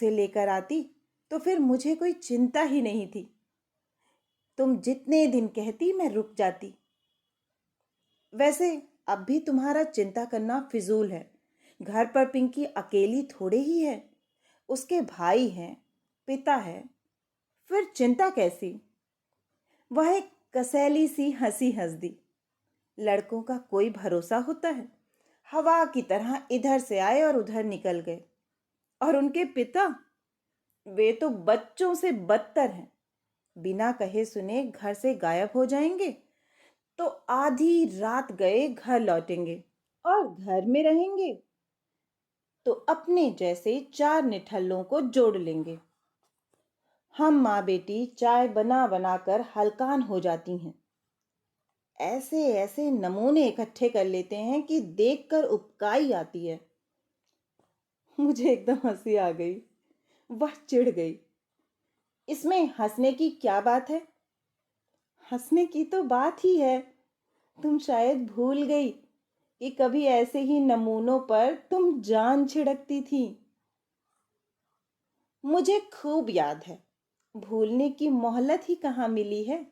उसे लेकर आती तो फिर मुझे कोई चिंता ही नहीं थी। तुम जितने दिन कहती मैं रुक जाती। वैसे अब भी तुम्हारा चिंता करना फिजूल है। घर पर पिंकी अकेली थोड़े ही है, उसके भाई हैं, पिता है, फिर चिंता कैसी? वह एक कसैली सी हंसी हंस दी। लड़कों का कोई भरोसा होता है? हवा की तरह इधर से आए और उधर निकल गए। और उनके पिता, वे तो बच्चों से बदतर हैं। बिना कहे सुने घर से गायब हो जाएंगे तो आधी रात गए घर लौटेंगे, और घर में रहेंगे तो अपने जैसे चार निठल्लों को जोड़ लेंगे। हम माँ बेटी चाय बना बना कर हलकान हो जाती हैं। ऐसे ऐसे नमूने इकट्ठे कर लेते हैं कि देखकर उपकाई आती है। मुझे एकदम हंसी आ गई। वह चिढ़ गई। इसमें हंसने की क्या बात है? हंसने की तो बात ही है। तुम शायद भूल गई कि कभी ऐसे ही नमूनों पर तुम जान छिड़कती थी। मुझे खूब याद है। भूलने की मोहलत ही कहाँ मिली है।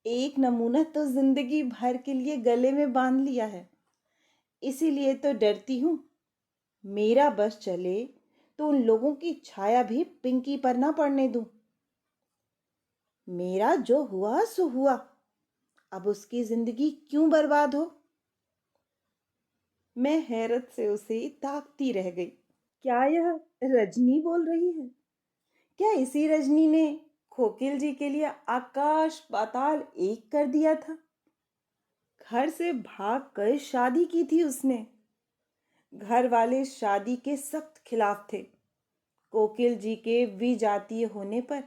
एक नमूना तो जिंदगी भर के लिए गले में बांध लिया है। इसीलिए तो डरती हूँ मेरा बस चले तो उन लोगों की छाया भी पिंकी पर ना पड़ने दूं। मेरा जो हुआ सो हुआ, अब उसकी जिंदगी क्यों बर्बाद हो? मैं हैरत से उसे ताकती रह गई। क्या यह रजनी बोल रही है? क्या इसी रजनी ने कोकिल जी के लिए आकाश पाताल एक कर दिया था? घर से भाग कर शादी की थी उसने। घर वाले शादी के सख्त खिलाफ थे। कोकिल जी के विजातीय होने पर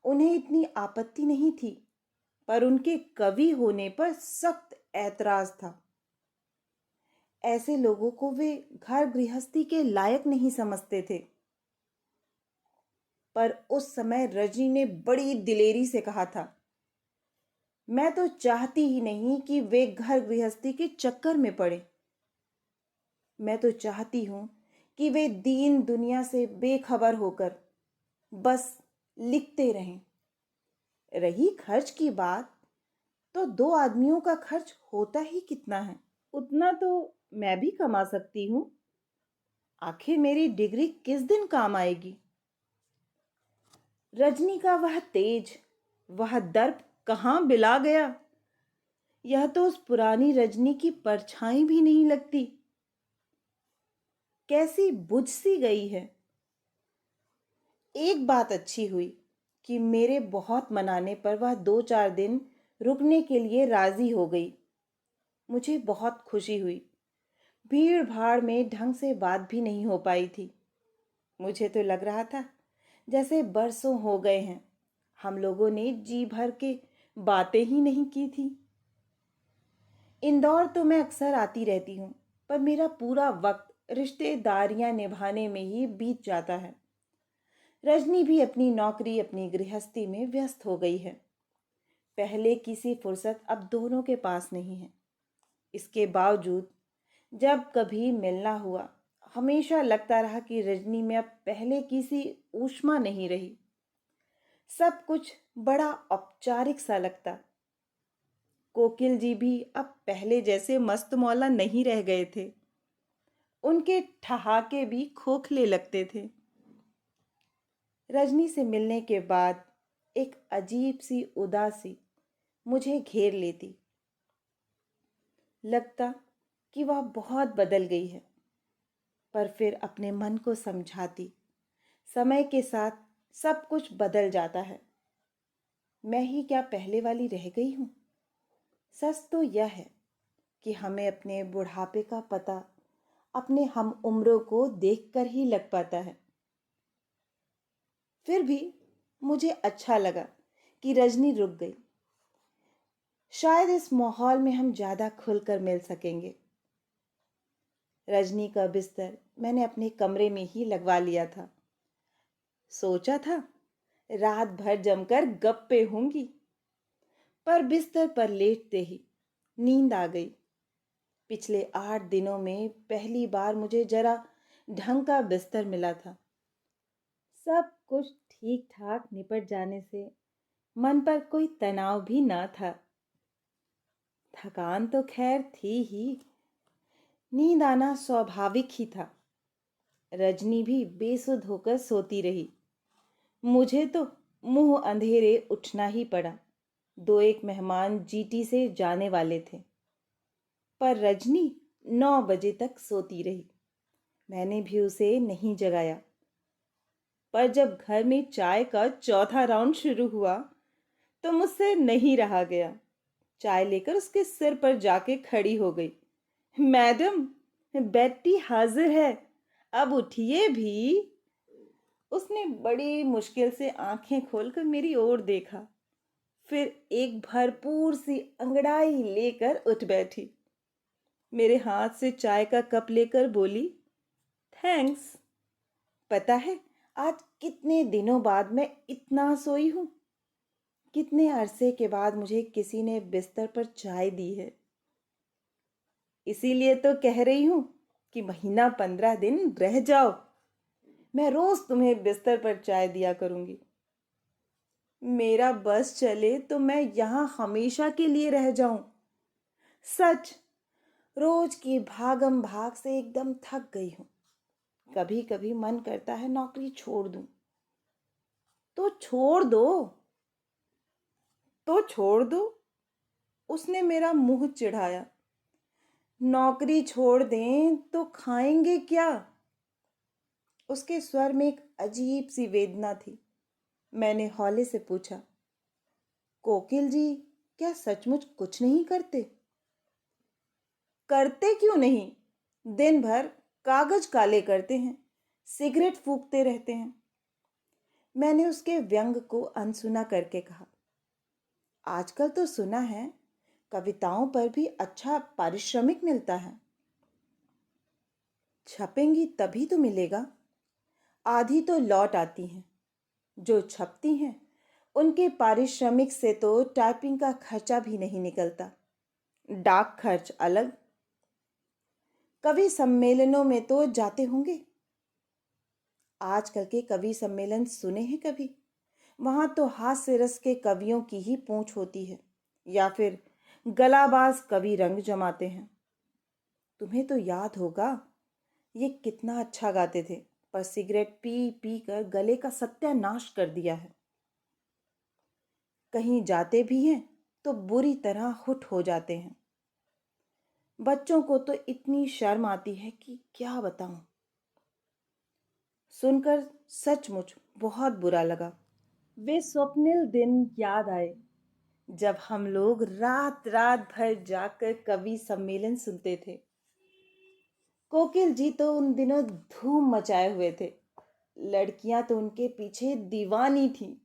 उन्हें इतनी आपत्ति नहीं थी, पर उनके कवि होने पर सख्त ऐतराज था। ऐसे लोगों को वे घर गृहस्थी के लायक नहीं समझते थे। पर उस समय रजनी ने बड़ी दिलेरी से कहा था, मैं तो चाहती ही नहीं कि वे घर गृहस्थी के चक्कर में पड़े। मैं तो चाहती हूं कि वे दीन दुनिया से बेखबर होकर बस लिखते रहें। रही खर्च की बात, तो दो आदमियों का खर्च होता ही कितना है, उतना तो मैं भी कमा सकती हूँ। आखिर मेरी डिग्री किस दिन काम आएगी? रजनी का वह तेज, वह दर्प कहाँ बिला गया? यह तो उस पुरानी रजनी की परछाई भी नहीं लगती। कैसी बुझ सी गई है। एक बात अच्छी हुई कि मेरे बहुत मनाने पर वह 2-4 दिन रुकने के लिए राजी हो गई। मुझे बहुत खुशी हुई। भीड़ भाड़ में ढंग से बात भी नहीं हो पाई थी। मुझे तो लग रहा था जैसे बरसों हो गए हैं हम लोगों ने जी भर के बातें ही नहीं की थी। इंदौर तो मैं अक्सर आती रहती हूँ, पर मेरा पूरा वक्त रिश्तेदारियां निभाने में ही बीत जाता है। रजनी भी अपनी नौकरी अपनी गृहस्थी में व्यस्त हो गई है। पहले किसी फुर्सत अब दोनों के पास नहीं है। इसके बावजूद जब कभी मिलना हुआ, हमेशा लगता रहा कि रजनी में अब पहले की सी ऊष्मा नहीं रही। सब कुछ बड़ा औपचारिक सा लगता। कोकिल जी भी अब पहले जैसे मस्त मौला नहीं रह गए थे। उनके ठहाके भी खोखले लगते थे। रजनी से मिलने के बाद एक अजीब सी उदासी मुझे घेर लेती। लगता कि वह बहुत बदल गई है, पर फिर अपने मन को समझाती, समय के साथ सब कुछ बदल जाता है। मैं ही क्या पहले वाली रह गई हूँ? सच तो यह है कि हमें अपने बुढ़ापे का पता अपने हम उम्रों को देखकर ही लग पाता है। फिर भी मुझे अच्छा लगा कि रजनी रुक गई। शायद इस माहौल में हम ज्यादा खुलकर मिल सकेंगे। रजनी का बिस्तर मैंने अपने कमरे में ही लगवा लिया था। सोचा था रात भर जमकर गप्पे होंगी, पर बिस्तर पर लेटते ही नींद आ गई। पिछले 8 दिनों में पहली बार मुझे जरा ढंग का बिस्तर मिला था। सब कुछ ठीक ठाक निपट जाने से मन पर कोई तनाव भी ना था। थकान तो खैर थी ही, नींद आना स्वाभाविक ही था। रजनी भी बेसुध होकर सोती रही। मुझे तो मुंह अंधेरे उठना ही पड़ा। दो एक मेहमान जीटी से जाने वाले थे, पर रजनी 9 बजे तक सोती रही। मैंने भी उसे नहीं जगाया। पर जब घर में चाय का चौथा राउंड शुरू हुआ तो मुझसे नहीं रहा गया। चाय लेकर उसके सिर पर जाके खड़ी हो गई। मैडम, बेड टी हाजिर है, अब उठिए भी। उसने बड़ी मुश्किल से आंखें खोलकर मेरी ओर देखा, फिर एक भरपूर सी अंगड़ाई लेकर उठ बैठी। मेरे हाथ से चाय का कप लेकर बोली, थैंक्स। पता है आज कितने दिनों बाद मैं इतना सोई हूं? कितने अरसे के बाद मुझे किसी ने बिस्तर पर चाय दी है। इसीलिए तो कह रही हूं कि महीना 15 दिन रह जाओ, मैं रोज तुम्हें बिस्तर पर चाय दिया करूंगी। मेरा बस चले तो मैं यहां हमेशा के लिए रह जाऊं। सच, रोज की भागम भाग से एकदम थक गई हूं। कभी कभी मन करता है नौकरी छोड़ दूं। तो छोड़ दो, तो छोड़ दो। उसने मेरा मुंह चिढ़ाया। नौकरी छोड़ दें तो खाएंगे क्या? उसके स्वर में एक अजीब सी वेदना थी। मैंने हौले से पूछा, कोकिल जी क्या सचमुच कुछ नहीं करते? करते क्यों नहीं? दिन भर कागज काले करते हैं, सिगरेट फूंकते रहते हैं। मैंने उसके व्यंग को अनसुना करके कहा, आजकल तो सुना है कविताओं पर भी अच्छा पारिश्रमिक मिलता है। छपेंगी तभी तो मिलेगा। आधी तो लौट आती हैं। जो छपती हैं उनके पारिश्रमिक से तो टाइपिंग का खर्चा भी नहीं निकलता। डाक खर्च अलग। कवि सम्मेलनों में तो जाते होंगे। आजकल के कवि सम्मेलन सुने हैं कभी? वहां तो हास्य रस के कवियों की ही पूंछ होती है, या फिर गलाबाज कवि रंग जमाते हैं। तुम्हें तो याद होगा ये कितना अच्छा गाते थे, पर सिगरेट पी पी कर गले का सत्यानाश कर दिया है। कहीं जाते भी हैं तो बुरी तरह हुट हो जाते हैं। बच्चों को तो इतनी शर्म आती है कि क्या बताऊं। सुनकर सचमुच बहुत बुरा लगा। वे स्वप्निल दिन याद आए जब हम लोग रात रात भर जाकर कवि सम्मेलन सुनते थे। कोकिल जी तो उन दिनों धूम मचाए हुए थे। लड़कियां तो उनके पीछे दीवानी थी,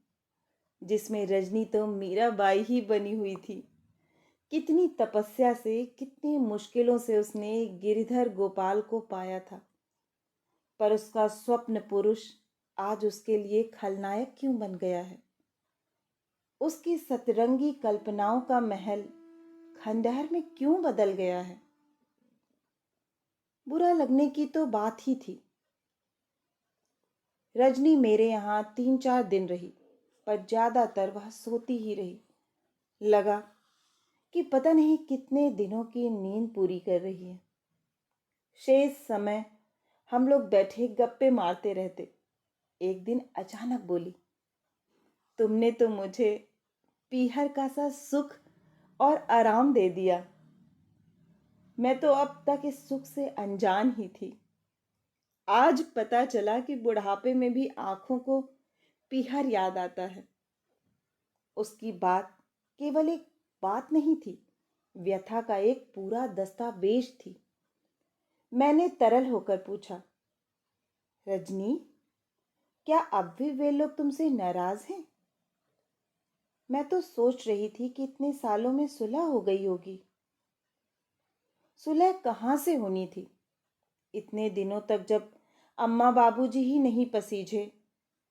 जिसमें रजनी तो मीराबाई ही बनी हुई थी। कितनी तपस्या से, कितनी मुश्किलों से उसने गिरधर गोपाल को पाया था, पर उसका स्वप्न पुरुष आज उसके लिए खलनायक क्यों बन गया है? उसकी सतरंगी कल्पनाओं का महल खंडहर में क्यों बदल गया है? बुरा लगने की तो बात ही थी। रजनी मेरे यहाँ 3-4 दिन रही, पर ज्यादातर वह सोती ही रही। लगा कि पता नहीं कितने दिनों की नींद पूरी कर रही है। शेष समय हम लोग बैठे गप्पे मारते रहते। एक दिन अचानक बोली, तुमने तो मुझे पीहर का सा सुख और आराम दे दिया। मैं तो अब तक इस सुख से अनजान ही थी। आज पता चला कि बुढ़ापे में भी आंखों को पीहर याद आता है। उसकी बात केवल एक बात नहीं थी, व्यथा का एक पूरा दस्तावेज थी। मैंने तरल होकर पूछा, रजनी, क्या अब भी वे लोग तुमसे नाराज हैं? मैं तो सोच रही थी कि इतने सालों में सुलह हो गई होगी। सुलह कहाँ से होनी थी? इतने दिनों तक जब अम्मा बाबूजी ही नहीं पसीजे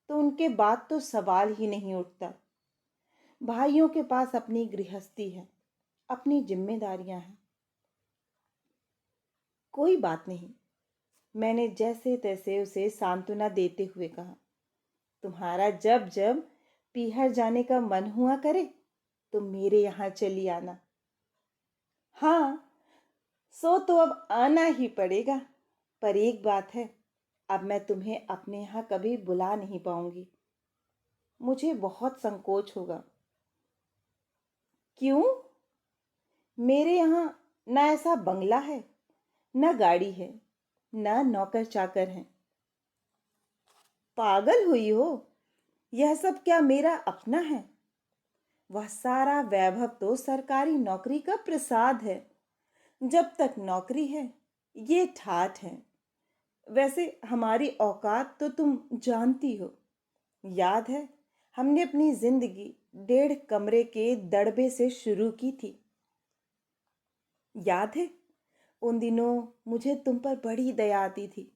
तो उनके बाद तो सवाल ही नहीं उठता। भाइयों के पास अपनी गृहस्थी है, अपनी जिम्मेदारियां हैं। कोई बात नहीं, मैंने जैसे तैसे उसे सांत्वना देते हुए कहा। तुम्हारा जब जब पीहर जाने का मन हुआ करे तो मेरे यहाँ चली आना। हाँ, सो तो अब आना ही पड़ेगा। पर एक बात है, अब मैं तुम्हें अपने यहाँ कभी बुला नहीं पाऊंगी। मुझे बहुत संकोच होगा। क्यों? मेरे यहाँ न ऐसा बंगला है, न गाड़ी है, न नौकर चाकर हैं। पागल हुई हो? यह सब क्या मेरा अपना है? वह सारा वैभव तो सरकारी नौकरी का प्रसाद है। जब तक नौकरी है, ये ठाठ है। वैसे हमारी औकात तो तुम जानती हो। याद है, हमने अपनी जिंदगी 1.5 कमरे के दड़बे से शुरू की थी। याद है, उन दिनों मुझे तुम पर बड़ी दया आती थी।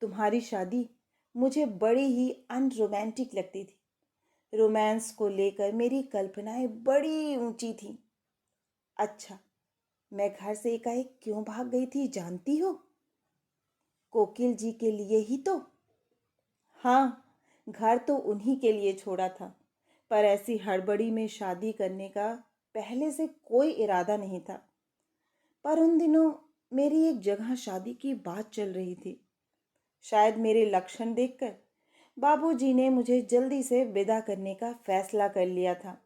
तुम्हारी शादी मुझे बड़ी ही अनरोमांटिक लगती थी। रोमांस को लेकर मेरी कल्पनाएं बड़ी ऊंची थीं। अच्छा, मैं घर से एकाएक क्यों भाग गई थी जानती हो? कोकिल जी के लिए ही तो। हाँ, घर तो उन्हीं के लिए छोड़ा था, पर ऐसी हड़बड़ी में शादी करने का पहले से कोई इरादा नहीं था। पर उन दिनों मेरी एक जगह शादी की बात चल रही थी। शायद मेरे लक्षण देखकर बाबूजी ने मुझे जल्दी से विदा करने का फैसला कर लिया था।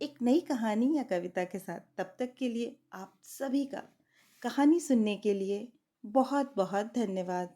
एक नई कहानी या कविता के साथ, तब तक के लिए आप सभी का कहानी सुनने के लिए बहुत बहुत धन्यवाद।